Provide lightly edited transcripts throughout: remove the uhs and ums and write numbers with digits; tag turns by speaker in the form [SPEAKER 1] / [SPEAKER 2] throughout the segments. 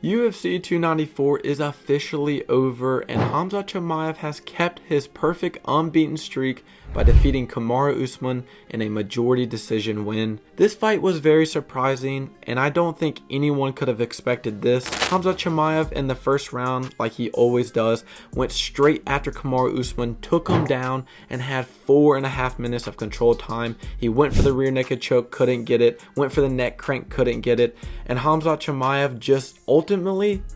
[SPEAKER 1] UFC 294 is officially over, and Khamzat Chimaev has kept his perfect unbeaten streak by defeating Kamaru Usman in a majority decision win. This fight was very surprising, and I don't think anyone could have expected this. Khamzat Chimaev in the first round, like he always does, went straight after Kamaru Usman, took him down, and had 4.5 minutes of control time. He went for the rear naked choke, couldn't get it, went for the neck crank, couldn't get it, and Khamzat Chimaev just ultimately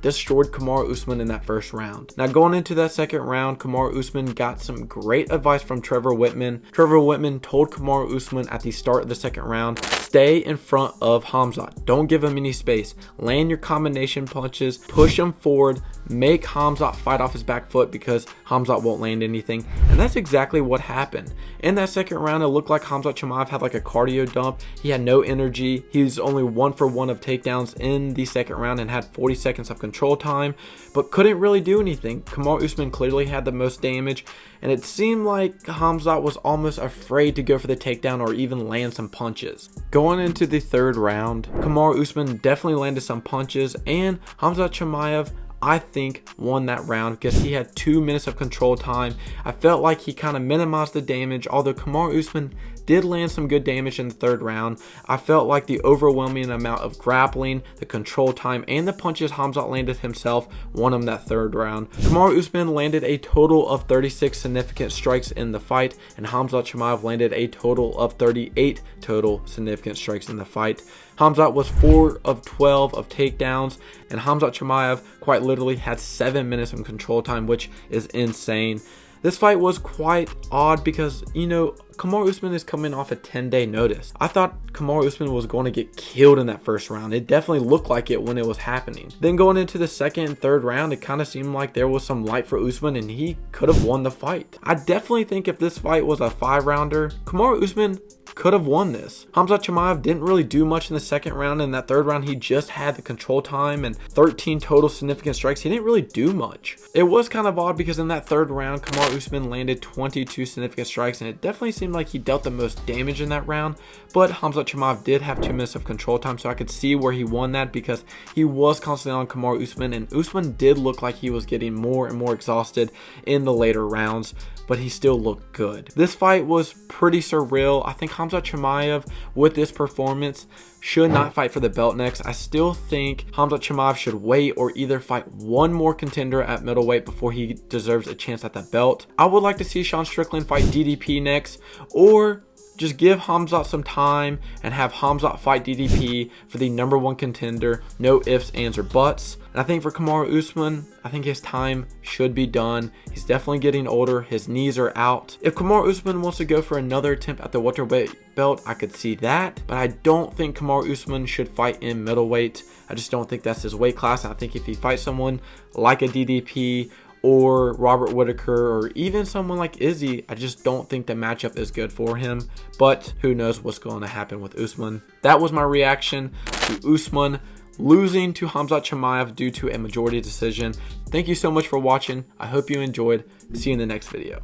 [SPEAKER 1] destroyed Kamaru Usman in that first round. Now going into that second round, Kamaru Usman got some great advice from Trevor Whitman. Trevor Whitman told Kamaru Usman at the start of the second round, stay in front of Khamzat. Don't give him any space. Land your combination punches, push him forward, make Khamzat fight off his back foot because Khamzat won't land anything. And that's exactly what happened. In that second round, it looked like Khamzat Chimaev had like a cardio dump. He had no energy. He was only 1 for 1 of takedowns in the second round and had 40 seconds of control time, but couldn't really do anything. Kamaru Usman clearly had the most damage, and it seemed like Khamzat was almost afraid to go for the takedown or even land some punches. Going into the third round, Kamaru Usman definitely landed some punches, and Khamzat Chimaev, I think, won that round because he had 2 minutes of control time. I felt like he kind of minimized the damage, although Kamaru Usman did land some good damage in the third round. I felt like the overwhelming amount of grappling, the control time, and the punches Khamzat landed himself won him that third round. Kamaru Usman landed a total of 36 significant strikes in the fight, and Khamzat Chimaev landed a total of 38 total significant strikes in the fight. Khamzat was 4 of 12 of takedowns, and Khamzat Chimaev quite literally had 7 minutes of control time, which is insane. This fight was quite odd because, you know, Kamaru Usman is coming off a 10-day notice. I thought Kamaru Usman was going to get killed in that first round. It definitely looked like it when it was happening. Then going into the second and third round, it kind of seemed like there was some light for Usman and he could have won the fight. I definitely think if this fight was a 5-rounder, Kamaru Usman could have won this. Khamzat Chimaev didn't really do much in the second round. In that third round, he just had the control time and 13 total significant strikes. He didn't really do much. It was kind of odd because in that third round, Kamaru Usman landed 22 significant strikes, and it definitely seemed like he dealt the most damage in that round. But Khamzat Chimaev did have 2 minutes of control time, so I could see where he won that because he was constantly on Kamaru Usman, and Usman did look like he was getting more and more exhausted in the later rounds, but he still looked good. This fight was pretty surreal. I think Khamzat Chimaev, with this performance, should not fight for the belt next. I still think Khamzat Chimaev should wait or either fight one more contender at middleweight before he deserves a chance at the belt. I would like to see Sean Strickland fight DDP next, or just give Khamzat some time and have Khamzat fight DDP for the #1 contender. No ifs, ands, or buts. And I think for Kamaru Usman, I think his time should be done. He's definitely getting older. His knees are out. If Kamaru Usman wants to go for another attempt at the welterweight belt, I could see that. But I don't think Kamaru Usman should fight in middleweight. I just don't think that's his weight class. I think if he fights someone like a DDP or Robert Whitaker or even someone like Izzy, I just don't think the matchup is good for him. But who knows what's going to happen with Usman. That was my reaction to Usman losing to Khamzat Chimaev due to a majority decision. Thank you so much for watching. I hope you enjoyed. See you in the next video.